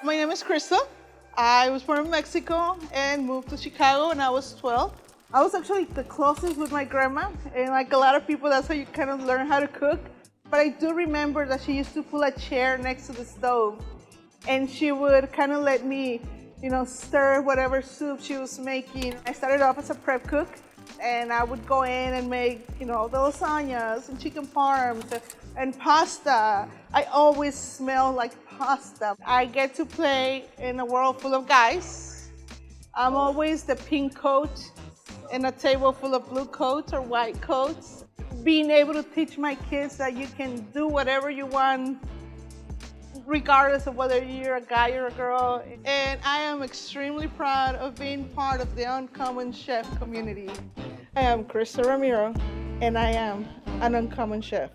My name is Crystal. I was born in Mexico and moved to Chicago when I was 12. I was actually the closest with my grandma, and like a lot of people, that's how you kind of learn how to cook. But I do remember that she used to pull a chair next to the stove, and she would kind of let me, stir whatever soup she was making. I started off as a prep cook, and I would go in and make, the lasagnas and chicken parms and pasta. I always smell like pasta. I get to play in a world full of guys. I'm always the pink coat in a table full of blue coats or white coats. Being able to teach my kids that you can do whatever you want, regardless of whether you're a guy or a girl. And I am extremely proud of being part of the Uncommon Chef community. I am Crystal Romiro, and I am an Uncommon Chef.